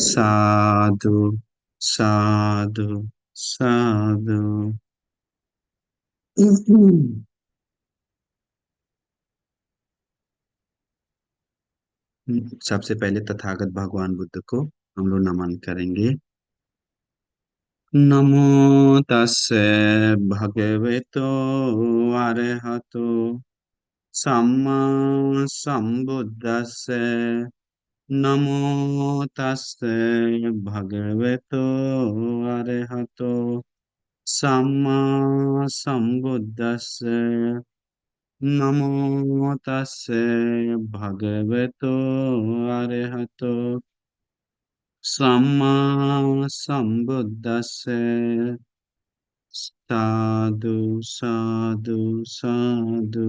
साधु साधु साधु। सबसे पहले तथागत भगवान बुद्ध को हम लोग नमन करेंगे। नमो तस्से भगवतो अरहतो सम्मा संबुद्दस्से। नमो तस्से भगवतो अरहतो सम्मा संबुद्दस्से। नमो तस्से भगवतो अरहतो सम्मा संबुद्दस्से। साधु साधु साधु।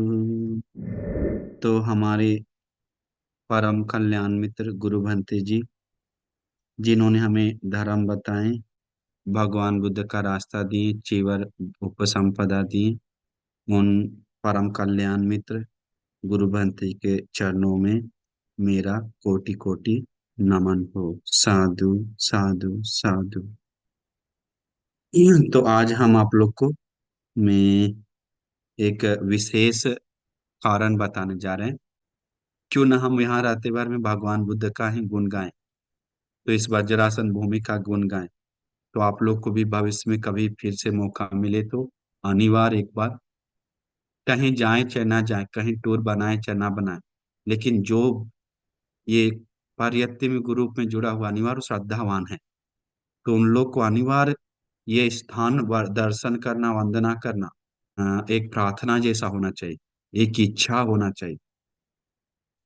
तो हमारे परम कल्याण मित्र गुरु भंते जी, जिन्होंने हमें धर्म बताए, भगवान बुद्ध का रास्ता दिए, चीवर उपसंपदा दिए, उन परम कल्याण मित्र गुरु भंते जी के चरणों में मेरा कोटि कोटि नमन हो। साधु साधु साधु। तो आज हम आप लोग को मैं एक विशेष कारण बताने जा रहे हैं। क्यों न हम यहाँ रहते भर में भगवान बुद्ध का ही गुण गाएं, तो इस वज्रासन भूमि का गुण गाएं। तो आप लोग को भी भविष्य में कभी फिर से मौका मिले तो अनिवार्य एक बार कहीं जाएं चाहे ना जाएं, कहीं टूर बनाए चाहे ना बनाए, लेकिन जो ये पारयत्य गुरु में जुड़ा हुआ अनिवार्य श्रद्धावान है, तो उन लोग को अनिवार्य ये स्थान दर्शन करना, वंदना करना एक प्रार्थना जैसा होना चाहिए, एक इच्छा होना चाहिए।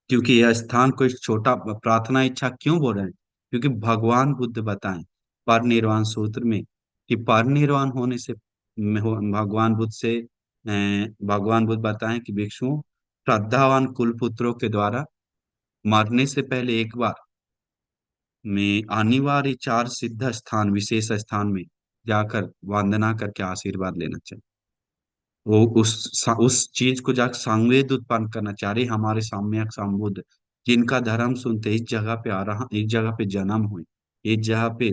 क्योंकि यह स्थान कोई छोटा प्रार्थना इच्छा क्यों बोल रहे हैं? क्योंकि भगवान बुद्ध बताएं परिनिर्वाण सूत्र में कि परिनिर्वाण होने से भगवान बुद्ध से भगवान बुद्ध बताएं कि भिक्षुओं, श्रद्धावान कुल पुत्रों के द्वारा मरने से पहले एक बार में अनिवार्य चार सिद्ध स्थान, विशेष स्थान में जाकर वंदना करके आशीर्वाद लेना चाहिए। वो उस चीज को जाकर संवेद उत्पन्न करना चाह रहे हमारे सम्यक संबुद्ध, जिनका धर्म सुनते इस जगह पे आ रहा, इस जगह पे जन्म हुए, इस जगह पे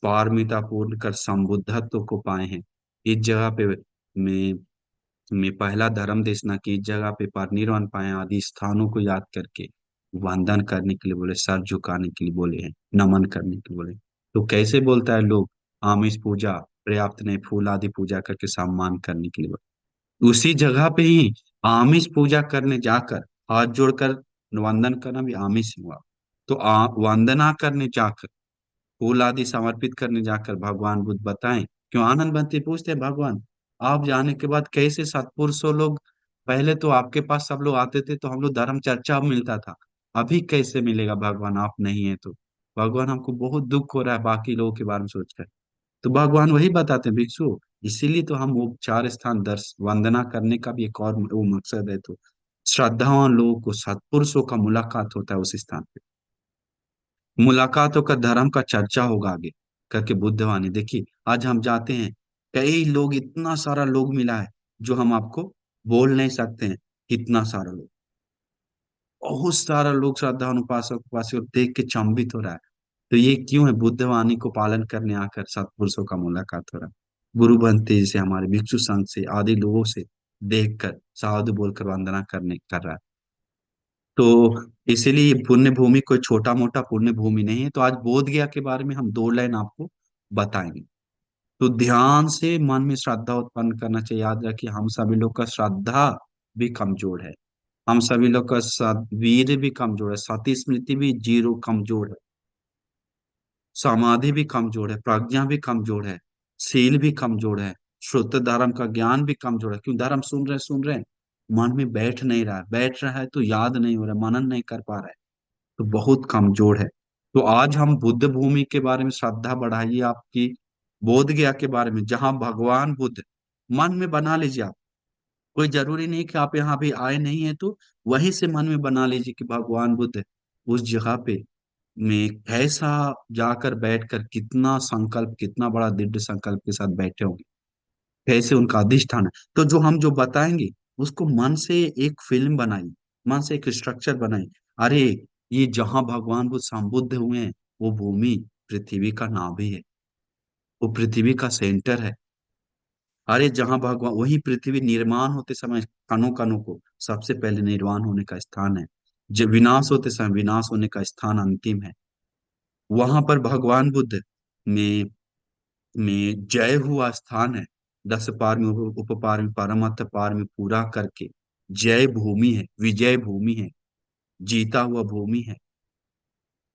पारमिता पूर्ण कर संबुद्धत्व को पाए हैं, इस जगह पे में पहला धर्म देशना की इस जगह पे परिनिर्वाण पाए, आदि स्थानों को याद करके वंदन करने के लिए बोले, सर झुकाने के लिए बोले हैं, नमन करने के लिए बोले। तो कैसे बोलता है लोग आमिष पूजा पर्याप्त नहीं, फूल आदि पूजा करके सम्मान करने के लिए बोले। उसी जगह पे ही आमिष पूजा करने जाकर हाथ जोड़कर वंदन करना भी आमिष हुआ। तो वंदना करने जाकर, फूल आदि समर्पित करने जाकर भगवान बुद्ध बताएं, क्यों आनंद बनते पूछते हैं भगवान, आप जाने के बाद कैसे सत्पुरुषों लोग, पहले तो आपके पास सब लोग आते थे तो हम लोग धर्म चर्चा मिलता था, अभी कैसे मिलेगा भगवान आप नहीं है तो? भगवान हमको बहुत दुख हो रहा है बाकी लोगों के बारे में सोचकर। तो भगवान वही बताते हैं भिक्षु, इसीलिए तो हम वो चार स्थान दर्श वंदना करने का भी एक और वो मकसद है। तो श्रद्धावान लोगों को, सत्पुरुषों का मुलाकात होता है उस स्थान पे, मुलाकातों का धर्म का चर्चा होगा आगे करके बुद्धवाणी। देखिए आज हम जाते हैं, कई लोग, इतना सारा लोग मिला है जो हम आपको बोल नहीं सकते हैं, इतना सारा लोग, बहुत सारा लोग श्रद्धावान उपासक उपासक देख के चंबित हो रहा है। तो ये क्यों है? बुद्धवाणी को पालन करने आकर सत्पुरुषों का मुलाकात हो रहा है, गुरु बनते से, हमारे भिक्षु संघ से, आदि लोगों से देखकर साधु बोलकर वंदना करने कर रहा है। तो इसीलिए ये पुण्य भूमि कोई छोटा मोटा पुण्य भूमि नहीं है। तो आज बोध गया के बारे में हम दो लाइन आपको बताएंगे। तो ध्यान से मन में श्रद्धा उत्पन्न करना चाहिए। याद रखिए हम सभी लोग का श्रद्धा भी कमजोर है, हम सभी लोग का वीर भी कमजोर है, सती स्मृति भी जीरो कमजोर है, समाधि भी कमजोर है, प्रज्ञा भी कमजोर है, शील भी कमजोर है, शुद्ध धर्म का ज्ञान भी कमजोर है। क्यों? धर्म सुन रहे हैं, मन में बैठ नहीं रहा है, बैठ रहा है तो याद नहीं हो रहा, मनन नहीं कर पा रहा है, तो बहुत कमजोर है। तो आज हम बुद्ध भूमि के बारे में श्रद्धा बढ़ाइए आपकी, बोध गया के बारे में, जहां भगवान बुद्ध, मन में बना लीजिए आप, कोई जरूरी नहीं कि आप यहाँ भी आए नहीं है तो वहीं से मन में बना लीजिए कि भगवान बुद्ध उस जगह पे में कैसा जाकर बैठकर, कितना संकल्प, कितना बड़ा दृढ़ संकल्प के साथ बैठे होंगे, कैसे उनका अधिष्ठान है। तो जो हम जो बताएंगे उसको मन से एक फिल्म बनाई, मन से एक स्ट्रक्चर बनाई। अरे ये जहां भगवान बुद्ध संबुद्ध हुए हैं वो भूमि पृथ्वी का नाभि है, वो पृथ्वी का सेंटर है। अरे जहां भगवान, वही पृथ्वी निर्माण होते समय कणों कणों को सबसे पहले निर्वाण होने का स्थान है। जब विनाश होते समय विनाश होने का स्थान अंतिम है। वहां पर भगवान बुद्ध में जय हुआ स्थान है। 10 पार में, उपपार में, परमत्थ पार में पूरा करके जय भूमि है, विजय भूमि है, जीता हुआ भूमि है।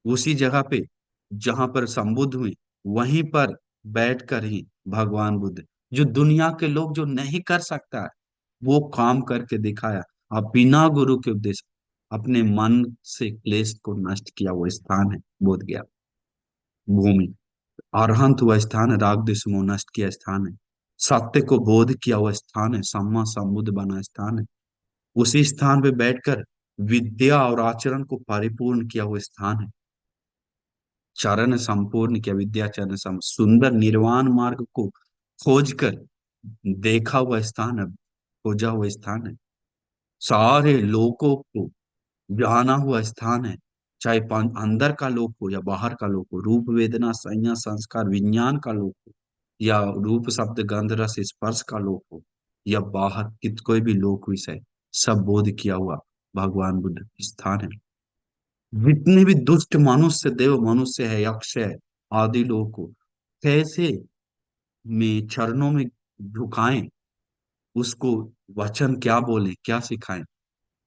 उसी जगह पे जहां पर संबुद्ध हुए, वहीं पर बैठकर ही भगवान बुद्ध, जो दुनिया के लोग जो नहीं कर सकता है, वो काम करके दिखाया। अब बिना गुरु के उपदेश अपने मन से क्लेश को नष्ट किया वो स्थान है बोध गया भूमि। अरहंत हुआ स्थान है, राग द्वेष मोह नष्ट किया स्थान है। सत्य को बोध किया हुआ स्थान है, सम्मा संबुद्ध बना स्थान है। उसी स्थान पे बैठकर विद्या और आचरण को परिपूर्ण किया हुआ स्थान है। चरण संपूर्ण किया, विद्या चरण सुंदर निर्वाण मार्ग को खोज कर देखा हुआ स्थान है, खोजा हुआ स्थान है। सारे लोगों को जाना हुआ स्थान है, चाहे अंदर का लोक हो या बाहर का लोक हो, रूप वेदना संज्ञा संस्कार विज्ञान का लोक हो, या रूप शब्द गंध रस स्पर्श का लोक हो, या बाहर कित कोई भी लोक विषय, सब बोध किया हुआ भगवान बुद्ध स्थान है। जितने भी दुष्ट मनुष्य, देव मनुष्य है, यक्ष है, आदि लोगों को कैसे में चरणों में झुकाएं, उसको वचन क्या बोले, क्या सिखाएं,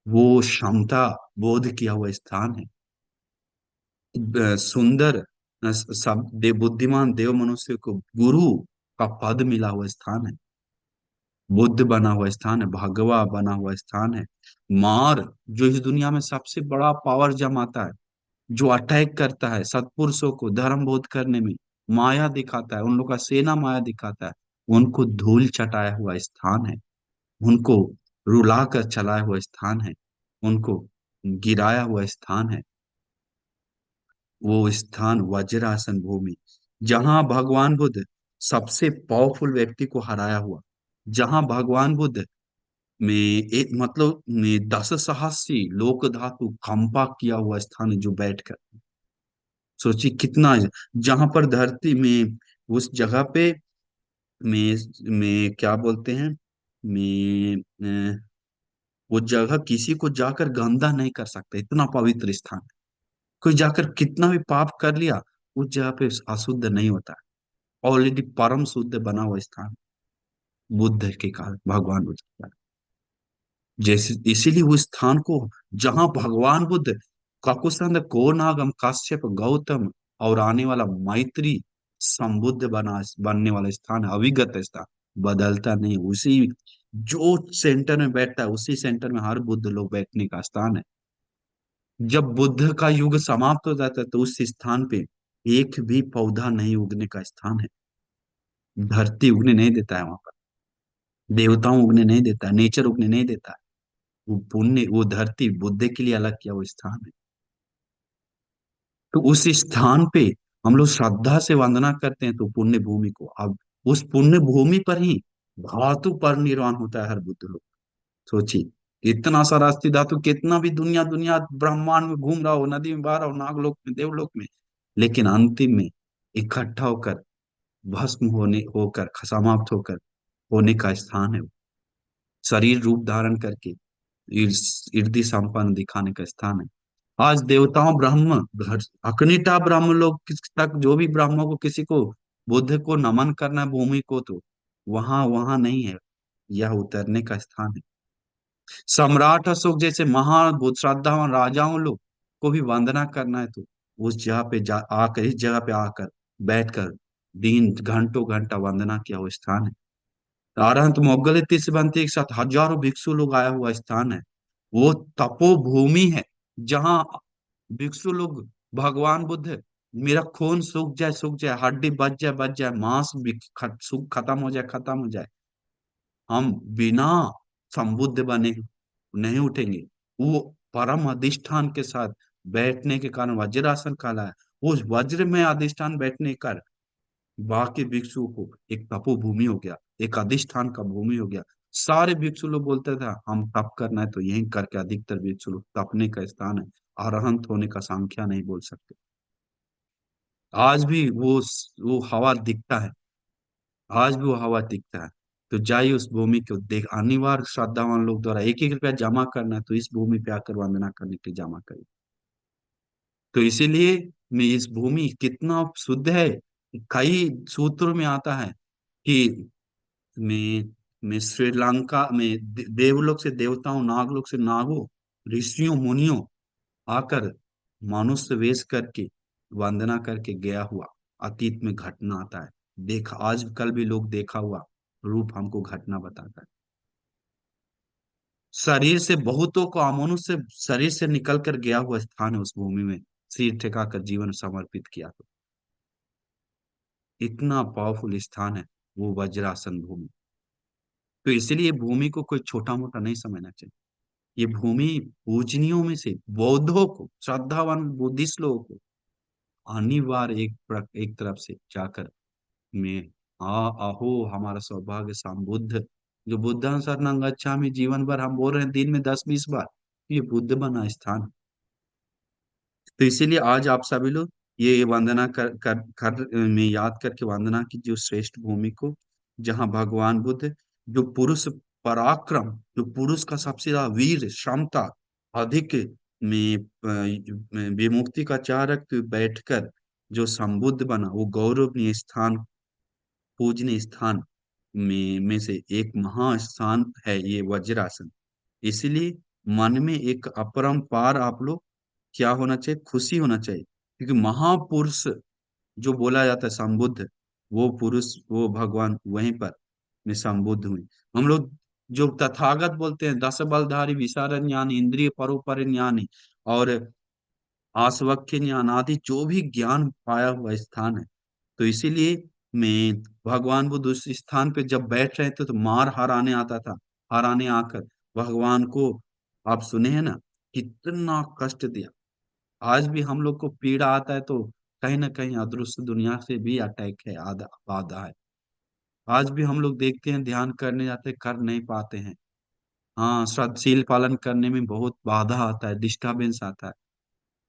वो क्षमता बोध किया हुआ स्थान है। सुंदर सब बुद्धिमान देव मनुष्य को गुरु का पद मिला हुआ स्थान है। बुद्ध बना हुआ स्थान है, भगवा बना हुआ स्थान है। मार, जो इस दुनिया में सबसे बड़ा पावर जमाता है, जो अटैक करता है सत्पुरुषों को धर्म बोध करने में, माया दिखाता है, उन लोग का सेना माया दिखाता है, उनको धूल चटाया हुआ स्थान है, उनको रुला कर चलाया हुआ स्थान है, उनको गिराया हुआ स्थान है। वो स्थान वज्रासन भूमि, जहां भगवान बुद्ध सबसे पावरफुल व्यक्ति को हराया हुआ, जहां भगवान बुद्ध में एक मतलब में 10 सहस्री लोक धातु कंपा किया हुआ स्थान है, जो बैठकर सोची कितना, जहां पर धरती में उस जगह पे में क्या बोलते हैं, में वो जगह किसी को जाकर गंदा नहीं कर सकता, इतना पवित्र स्थान। कोई जाकर कितना भी पाप कर लिया, उस जगह पे अशुद्ध नहीं होता। ऑलरेडी परम शुद्ध बना हुआ स्थान बुद्ध के कारण, भगवान बुद्ध के कारण। जैसे इसीलिए वो स्थान को, जहां भगवान बुद्ध ककुसंद कोनागम काश्यप गौतम और आने वाला मैत्री संबुद्ध बनने वाला स्थान है, अविगत स्थान, बदलता नहीं। उसी जो सेंटर में बैठता है, उसी सेंटर में हर बुद्ध लोग बैठने का स्थान है। जब बुद्ध का युग समाप्त हो जाता है, तो उस स्थान पे एक भी पौधा नहीं उगने का स्थान है। धरती उगने नहीं देता है वहां पर, देवताओं उगने नहीं देता है, नेचर उगने नहीं देता है। वो पुण्य, वो धरती बुद्ध के लिए अलग किया वो स्थान है। तो उस स्थान पे हम लोग श्रद्धा से वंदना करते हैं, तो पुण्य भूमि को, अब उस पुण्य भूमि पर ही धातु पर निर्वाण होता है हर बुद्ध लोग। सोचिए इतना सारा अस्थि धातु, कितना भी दुनिया दुनिया ब्रह्मांड में घूम रहा हो, नदी में बह रहा हो, नागलोक में, देवलोक में, लेकिन अंतिम में इकट्ठा होकर भस्म होकर समाप्त होकर होने का स्थान है वो। शरीर रूप धारण करके इर्दि संपन्न दिखाने का स्थान है। आज देवताओं ब्रह्म घर अकनिटा ब्रह्म लोग तक, जो भी ब्रह्मों को किसी को बुद्ध को नमन करना है भूमि को, तो वहां वहां नहीं है, यह उतरने का स्थान है। सम्राट अशोक जैसे महान बुद्ध श्रद्धावान राजाओं लोग को भी वंदना करना है, तो उस जगह पे आकर, इस जगह पे आकर बैठकर दिन घंटों घंटा वंदना किया हुआ स्थान है। अरहंत मोगल तिसबंती एक साथ हजारों भिक्षु लोग आया हुआ स्थान है। वो तपोभूमि है, जहां भिक्षु लोग भगवान बुद्ध, मेरा खून सूख जाए, हड्डी बच जाए, मांस भी सूख खत्म हो जाए, खत्म हो जाए, हम बिना संबुद्ध बने नहीं उठेंगे। वो परम अधिष्ठान के साथ बैठने के कारण वज्रासन कहला है। उस वज्र में अधिष्ठान बैठने का बाकी भिक्षुओं को एक तपोभूमि हो गया, एक अधिष्ठान का भूमि हो गया। सारे भिक्षु लोग बोलते थे हम तप करना है, तो यही करके अधिकतर भिक्षु लोग तपने का स्थान है। अरहंत होने का संख्या नहीं बोल सकते। आज भी वो हवा दिखता है, आज भी वो हवा दिखता है। तो जाइए उस भूमि को देख, अनिवार्य श्रद्धावान लोग द्वारा 1-1 रुपया जमा करना है तो इस भूमि पे आकर वंदना करने के लिए जमा करिए। तो इसीलिए मैं इस भूमि कितना शुद्ध है, कई सूत्रों में आता है कि मैं मैं श्रीलंका में देवलोक से देवताओं, नागलोक से नागों, ऋषियों मुनियों आकर मनुष्य वेश करके वंदना करके गया हुआ अतीत में घटना आता है। देखा, आज कल भी लोग देखा हुआ रूप हमको घटना बताता है। शरीर से बहुतों को अमनुष्य शरीर से निकल कर गया हुआ स्थान है उस भूमि में, सिर टिकाकर जीवन समर्पित किया। तो इतना पावरफुल स्थान है वो वज्रासन भूमि। तो इसलिए भूमि को कोई छोटा मोटा नहीं समझना चाहिए। ये भूमि पूजनियों में से बौद्धों को, श्रद्धावान बुद्धिस्ट लोगों को अनिवार्य एक तरफ से जाकर में आ अहो हमारा सौभाग्य संबुद्ध, जो बुद्धं शरणं गच्छामि जीवन भर हम बोल रहे हैं दिन में 10-20 बार, ये बुद्ध बना स्थान। तो इसीलिए आज आप सभी लोग ये वंदना कर में याद करके वंदना की जो श्रेष्ठ भूमि को, जहाँ भगवान बुद्ध, जो पुरुष पराक्रम, जो पुरुष का सबसे ज्यादा वीर क्षमता अधिक में विमुक्ति का चारक बैठकर जो संबुद्ध बना, वो गौरवनीय स्थान, पूजनीय स्थान में से एक महास्थान है ये वज्रासन। इसीलिए मन में एक अपरंपार आप लोग क्या होना चाहिए, खुशी होना चाहिए, क्योंकि महापुरुष जो बोला जाता है संबुद्ध, वो पुरुष, वो भगवान वहीं पर में संबुद्ध हुए। हम लोग जो तथागत बोलते हैं, दस बलधारी विशारद ज्ञानी इंद्रिय परोपरि ज्ञानी और आस्वक्य ज्ञान आदि जो भी ज्ञान पाया हुआ स्थान है। तो इसीलिए मैं भगवान बुद्ध उस स्थान पे जब बैठ रहे थे तो मार हराने आता था, हराने आकर भगवान को, आप सुने हैं ना, कितना कष्ट दिया। आज भी हम लोग को पीड़ा आता है तो कहीं ना कहीं अदृश्य दुनिया से भी अटैक है, आधा बाधा है। आज भी हम लोग देखते हैं, ध्यान करने जाते हैं, कर नहीं पाते हैं। हाँ, श्रद्धशील पालन करने में बहुत बाधा आता है, डिस्टरबेंस आता है।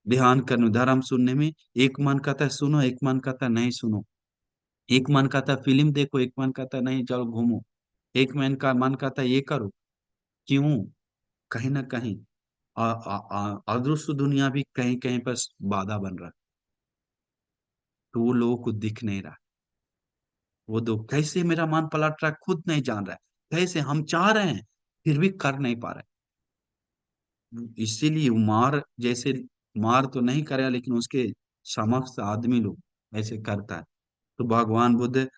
ध्यान करने, धर्म सुनने में एक मन कहता है सुनो, एक मन कहता है नहीं सुनो। एक मन कहता है फिल्म देखो, एक मन कहता है नहीं चलो घूमो। एक मन कहता है ये करो। क्यों? कहीं ना कहीं अदृश्य दुनिया भी कहीं कहीं पर बाधा बन रहा है, तो वो लोगों को दिख नहीं रहा। वो दो कैसे मेरा मन पलट रहा है खुद नहीं जान रहा है, कैसे हम चाह रहे हैं फिर भी कर नहीं पा रहे। इसीलिए मार जैसे, मार तो नहीं करेगा लेकिन उसके समक्ष आदमी लोग ऐसे करता है। तो भगवान बुद्ध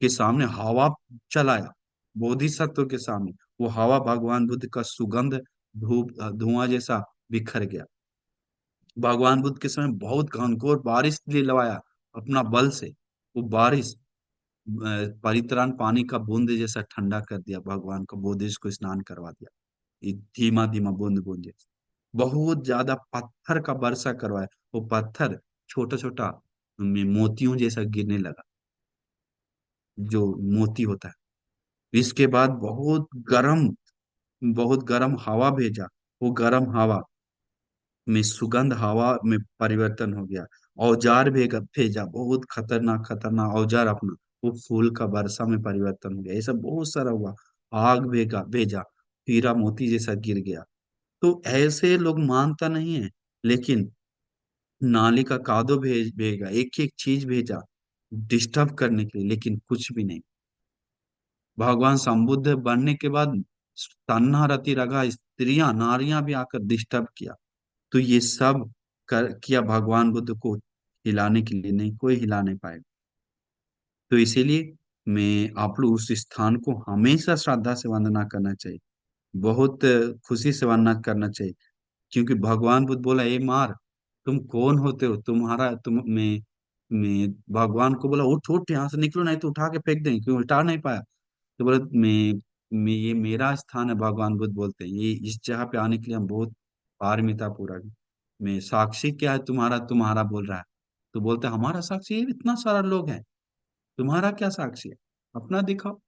के सामने हवा चलाया, बोधिसत्व के सामने वो हवा भगवान बुद्ध का सुगंध धूप धुआं जैसा बिखर गया। भगवान बुद्ध के समय बहुत घनघोर बारिश दिलवाया अपना बल से। वो बारिश परित्राण पानी का बूंद जैसा ठंडा कर दिया, भगवान को बोधिस को स्नान करवा दिया। ये धीमा धीमा बूंद बूंद जैसा बहुत ज्यादा पत्थर का वर्षा करवाया। वो पत्थर छोटा छोटा में मोतियों जैसा गिरने लगा, जो मोती होता है। इसके बाद बहुत गर्म हवा भेजा। वो गर्म हवा में सुगंध हवा में परिवर्तन हो गया। औजार भेजा, बहुत खतरनाक खतरनाक औजार अपना, वो फूल का वर्षा में परिवर्तन हो गया। ये सब बहुत सारा हुआ। आग भेजा, हीरा मोती जैसा गिर गया। तो ऐसे लोग मानता नहीं है, लेकिन नाली का कादो भेजा, एक एक चीज भेजा डिस्टर्ब करने के लिए, लेकिन कुछ भी नहीं। भगवान संबुद्ध बनने के बाद तन्हा रति रगा स्त्रियां नारियां भी आकर डिस्टर्ब किया। तो ये सब किया भगवान बुद्ध को हिलाने के लिए, नहीं कोई हिला नहीं पाएगा। तो इसीलिए मैं आप लोग उस स्थान को हमेशा श्रद्धा से वंदना करना चाहिए, बहुत खुशी से वंदना करना चाहिए। क्योंकि भगवान बुद्ध बोला ए मार, तुम कौन होते हो, तुम्हारा तुम मैं भगवान को बोला उठ उठ यहाँ से निकलो नहीं तो उठा के फेंक देंगे, क्यों उठा नहीं पाया। तो बोले मैं ये मेरा स्थान है। भगवान बुद्ध बोलते हैं ये इस जगह पे आने के लिए हम बहुत पारमिता पूरा है। मैं साक्षी क्या है तुम्हारा, तुम्हारा बोल रहा है। तो बोलते हैं, हमारा साक्षी है, इतना सारा लोग है, तुम्हारा क्या साक्षी है, अपना दिखाओ।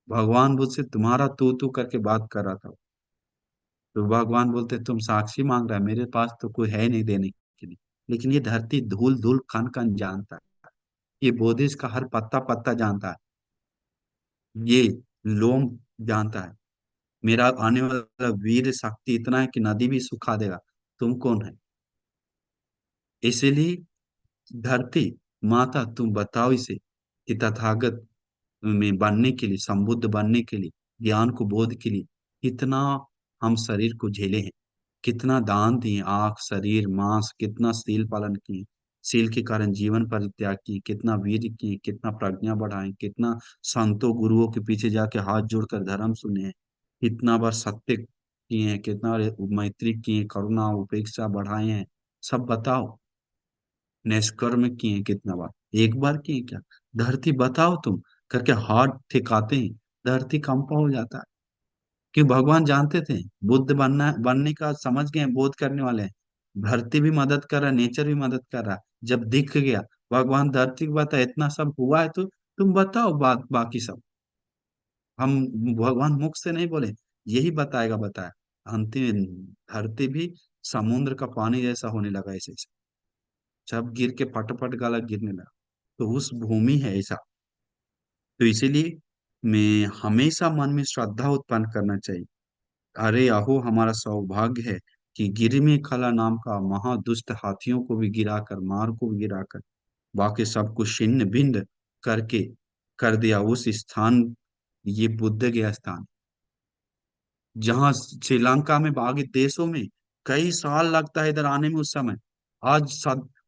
भगवान बुद्ध से तुम्हारा तू करके बात कर रहा था। तो भगवान बोलते तुम साक्षी मांग रहा है, मेरे पास तो कोई है नहीं देने के लिए। लेकिन ये धरती धूल धूल कण कण जानता है। ये बोधिस का हर पत्ता पत्ता जानता है, ये लोम जानता है। मेरा आने वाला वीर शक्ति इतना है कि नदी भी सुखा देगा। तुम कौन है? इसीलिए धरती माता, तुम बताओ इसे कि तथागत में बनने के लिए, संबुद्ध बनने के लिए, ज्ञान को बोध के लिए कितना हम शरीर को झेले हैं, कितना दान दिए, आंख, शरीर, मांस, कितना शील पालन किए, शील के कारण जीवन परित्याग किए, कितना वीर किए, कितना प्रज्ञा बढ़ाए, कितना संतों गुरुओं के पीछे जाके हाथ जोड़कर धर्म सुने हैं, कितना बार सत्य किए हैं, कितना मैत्री किए, करुणा उपेक्षा बढ़ाए हैं। सब बताओ। निष्कर्म किए कितना बार, एक बार किए क्या? धरती बताओ तुम, करके हाथ ठिकाते हैं, धरती कंपा हो जाता है। क्यों? भगवान जानते थे बुद्ध बनने का, समझ गए हैं, बोध करने वाले हैं। धरती भी मदद कर रहा है, नेचर भी मदद कर रहा है। जब दिख गया भगवान, धरती को बता इतना सब हुआ है तो तुम बताओ बात, बाकी सब हम, भगवान मुख से नहीं बोले, यही बताएगा, बताया। अंतिम धरती भी समुद्र का पानी जैसा होने लगा, ऐसे ऐसे सब गिर के फटफट गला गिरने लगा। तो उस भूमि है ऐसा। तो इसीलिए मैं हमेशा मन में श्रद्धा उत्पन्न करना चाहिए। अरे अहो, हमारा सौभाग्य है कि गिर में खला नाम का महादुष्ट हाथियों को भी गिराकर, मार को भी गिराकर, बाकी सबको छिन्न भिन्न करके कर दिया उस स्थान। ये बुद्ध गया स्थान, जहाँ श्रीलंका में, बाकी देशों में कई साल लगता है इधर आने में, उस समय आज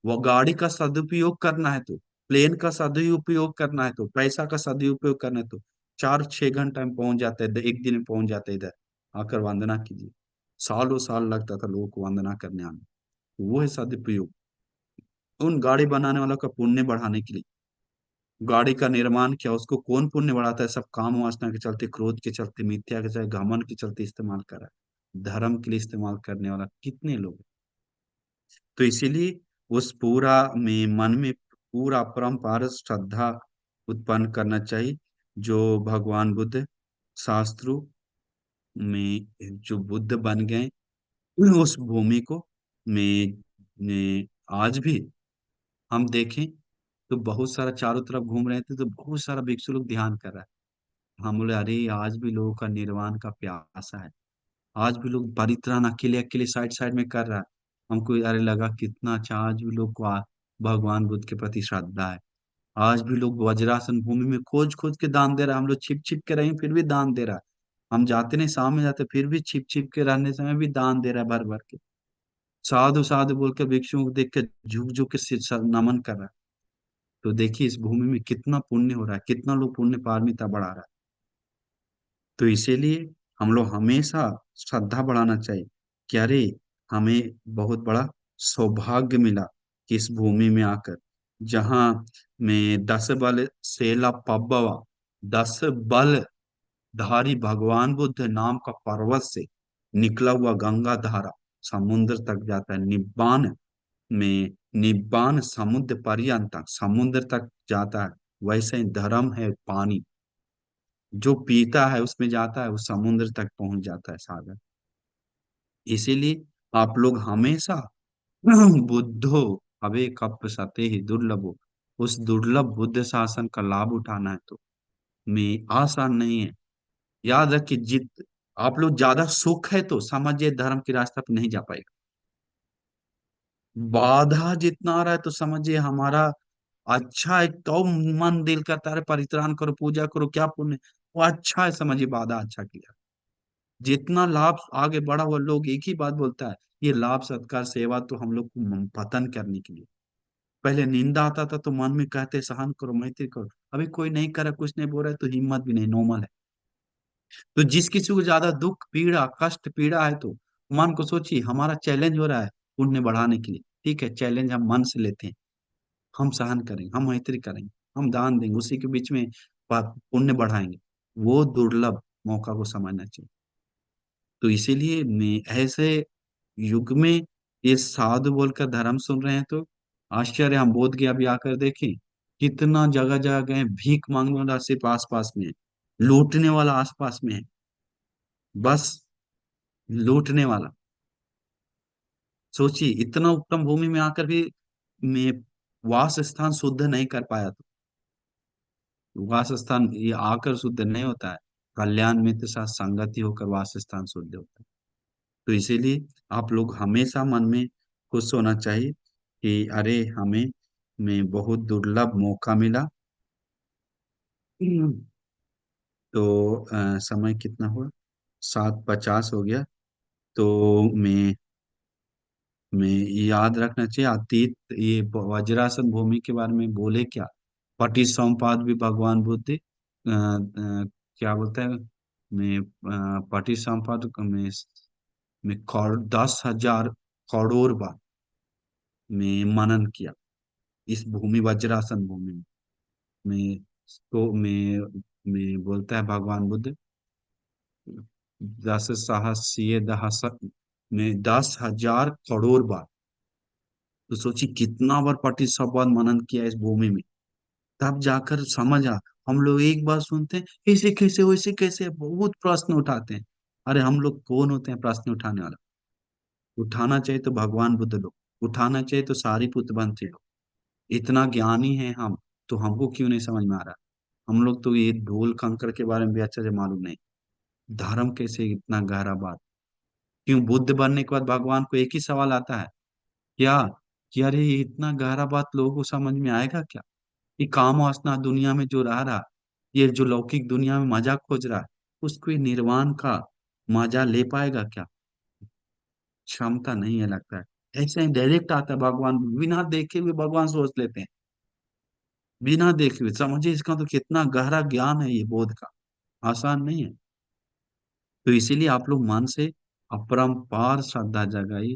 वो गाड़ी का सदुपयोग करना है तो, प्लेन का सदुपयोग करना है तो, पैसा का सदुपयोग करना है तो 4-6 घंटा में पहुंच जाता है, एक दिन में पहुंच जाता है इधर। आकर वंदना कीजिए। सालों साल लगता था लोगों को वंदना करने आने। वो है सदुपयोग, उन गाड़ी बनाने वालों का पुण्य बढ़ाने के लिए। गाड़ी का निर्माण किया, उसको कौन पुण्य बढ़ाता है? सब काम वासना के चलते, क्रोध के चलते, मिथ्या के चलते, घमंड के चलते इस्तेमाल कर रहा है। धर्म के लिए इस्तेमाल करने वाला कितने लोग हैं? तो इसीलिए उस पूरा में मन में पूरा परम्परा श्रद्धा उत्पन्न करना चाहिए, जो भगवान बुद्ध शास्त्रों में जो बुद्ध बन गए, उस भूमि को में आज भी हम देखें तो बहुत सारा चारों तरफ घूम रहे थे तो बहुत सारा भिक्षु लोग ध्यान कर रहा है। हम बोले अरे आज भी लोगों का निर्वाण का प्यासा है, आज भी लोग परित्राण अकेले अकेले साइड साइड में कर रहा है। हमको अरे लगा कितना अच्छा, आज भी लोग को भगवान बुद्ध के प्रति श्रद्धा है। आज भी लोग वज्रासन भूमि में खोज खोज के दान दे रहा है। हम लोग छिप छिप के रहेंगे फिर भी दान दे रहा है। हम जाते नहीं, सामने जाते फिर भी छिप छिप के रहने समय भी दान दे रहा है, भर भर के। साधु साधु बोल के भिक्षुओं को देख के झुक झुक के सिर नमन कर रहा है। तो देखिए इस भूमि में कितना पुण्य हो रहा है, कितना लोग पुण्य पारमिता बढ़ा रहा है। तो इसीलिए हम लोग हमेशा श्रद्धा बढ़ाना चाहिए कि अरे हमें बहुत बड़ा सौभाग्य मिला कि इस भूमि में आकर, जहाँ में 10 बल सेला पब्बवा, 10 बल धारी भगवान बुद्ध नाम का पर्वत से निकला हुआ गंगा धारा समुद्र तक जाता है। निब्बान में, निब्बान समुद्र पर्यंत तक, समुद्र तक जाता है। वैसे ही धर्म है पानी, जो पीता है उसमें जाता है, वो समुद्र तक पहुंच जाता है, सागर। इसीलिए आप लोग हमेशा बुद्धो अवे कप सते ही दुर्लभो, उस दुर्लभ बुद्ध शासन का लाभ उठाना है तो में आसान नहीं है। याद रखिए, जित आप लोग ज्यादा सुख है तो समझिए धर्म के रास्ते पे नहीं जा पाएगा। बाधा जितना आ रहा है तो समझिए हमारा अच्छा है, तो मन दिल करता है परित्राण करो, पूजा करो, क्या पुण्य, वो अच्छा है, समझिए बाधा अच्छा किया। जितना लाभ आगे बढ़ा हुआ, लोग एक ही बात बोलता है, ये लाभ सत्कार सेवा तो हम लोग को पतन करने के लिए। पहले निंदा आता था तो मन में कहते सहन करो, मैत्री करो। अभी कोई नहीं करे, कुछ नहीं बोल रहा है तो हिम्मत भी नहीं, नॉर्मल है। तो जिस किसी को ज्यादा दुख पीड़ा कष्ट पीड़ा है तो मन को सोचिए, हमारा चैलेंज हो रहा है पुण्य बढ़ाने के लिए, ठीक है, चैलेंज हम मन से लेते हैं। हम सहन करेंगे, हम मैत्री करेंगे, हम दान देंगे, उसी के बीच में पुण्य बढ़ाएंगे। वो दुर्लभ मौका को समझना चाहिए। तो इसीलिए मैं ऐसे युग में ये साधु बोलकर धर्म सुन रहे हैं तो आश्चर्य, हम बोध गया भी आकर देखें कितना जगह जगह गए, भीख मांगने वाला सिर्फ आस पास में है, लूटने वाला आस पास में है, बस लूटने वाला। सोचिए इतना उत्तम भूमि में आकर भी में वास स्थान शुद्ध नहीं कर पाया तो वास स्थान ये आकर शुद्ध नहीं होता है। कल्याण मित्र साथ संगति होकर वास स्थान शुद्ध होता है। तो इसीलिए आप लोग हमेशा मन में खुश होना चाहिए कि अरे हमें में बहुत दुर्लभ मौका मिला। हम्म। तो समय कितना हुआ? 7:50 हो गया। तो मैं मैं याद रखना चाहिए अतीत ये वज्रासन भूमि के बारे में बोले क्या? पटिसमुप्पाद भी भगवान बुद्ध क्या बोलता है? मैं पटिसमुप्पाद में 10,000 करोड़ बार मैं मनन किया इस भूमि वज्रासन भूमि में। मैं तो मैं बोलता है भगवान बुद्ध, 10 सहस्र में 10,000 करोड़ बार। तो सोचिए कितना बार पटिसमुप्पाद मनन किया इस भूमि में। तब जाकर समझ आ। हम लोग एक बार सुनते हैं ऐसे कैसे वैसे कैसे बहुत प्रश्न उठाते हैं। अरे हम लोग कौन होते हैं प्रश्न उठाने वाला? उठाना चाहिए तो भगवान बुद्ध लोग, उठाना चाहिए तो सारीपुत्र बनते लोग। इतना ज्ञानी है हम, तो हमको क्यों नहीं समझ में आ रहा? हम लोग तो ये धूल कंकड़ के बारे में भी अच्छे से मालूम नहीं। धर्म कैसे इतना गहरा बात? क्यों बुद्ध बनने के बाद भगवान को एक ही सवाल आता है क्या? कि अरे ये इतना गहरा बात लोगों को समझ में आएगा क्या? ये काम वासना दुनिया में जो रह रहा, ये जो लौकिक दुनिया में मजा खोज रहा है, उसको ये निर्वाण का मजा ले पाएगा क्या? क्षमता नहीं है लगता है। ऐसे ही डायरेक्ट आता है भगवान, बिना देखे हुए भगवान सोच लेते हैं। बिना देखे हुए समझिए, इसका तो कितना गहरा ज्ञान है ये बोध का। आसान नहीं है। तो इसीलिए आप लोग मन से अपरंपार श्रद्धा जगाइए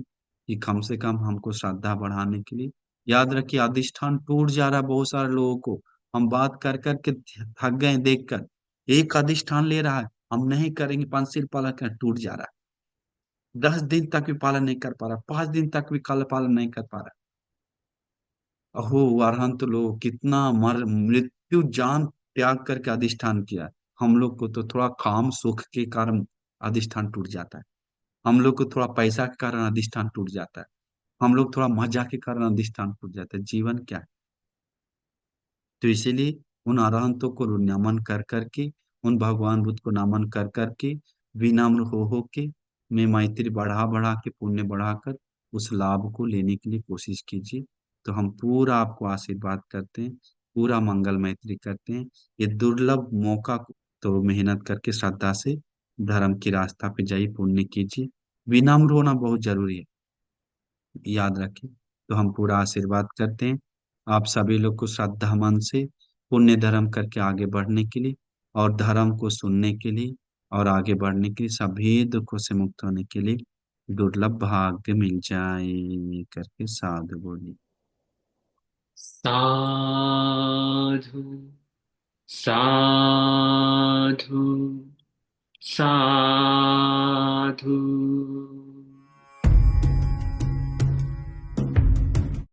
कि कम से कम हमको श्रद्धा बढ़ाने के लिए। याद रखिए अधिष्ठान टूट जा रहा है बहुत सारे लोगों को। हम बात कर कर के थक गए देखकर। एक अधिष्ठान ले रहा है, हम नहीं करेंगे पंचशील पालन कर, टूट जा रहा है। 10 दिन तक भी पालन नहीं कर पा रहा, 5 दिन तक भी कल पालन नहीं कर पा रहा। अहो अरहंत लोग कितना मर मृत्यु जान त्याग करके अधिष्ठान किया है। हम लोग को तो थोड़ा काम सुख के कारण अधिष्ठान टूट जाता है। हम लोग को थोड़ा पैसा के कारण अधिष्ठान टूट जाता है। हम लोग थोड़ा मजा के कारण अधिष्ठान टूट जाता है। जीवन क्या है? तो इसीलिए उन अरहंतों को नमन कर करके, उन भगवान बुद्ध को नमन कर करके, विनम्र हो के, मैं मैत्री बढ़ा बढ़ा के पुण्य बढ़ाकर उस लाभ को लेने के लिए कोशिश कीजिए। तो हम पूरा आपको आशीर्वाद करते हैं, पूरा मंगल मैत्री करते हैं। ये दुर्लभ मौका को तो मेहनत करके श्रद्धा से धर्म की रास्ता पे जाइए, पुण्य कीजिए। विनम्र होना बहुत जरूरी है, याद रखें। तो हम पूरा आशीर्वाद करते हैं आप सभी लोग को श्रद्धा मन से पुण्य धर्म करके आगे बढ़ने के लिए, और धर्म को सुनने के लिए, और आगे बढ़ने के लिए, सभी दुखों से मुक्त होने के लिए दुर्लभ भाग्य मिल जाए करके साधु बोली। साधु साधु साधु।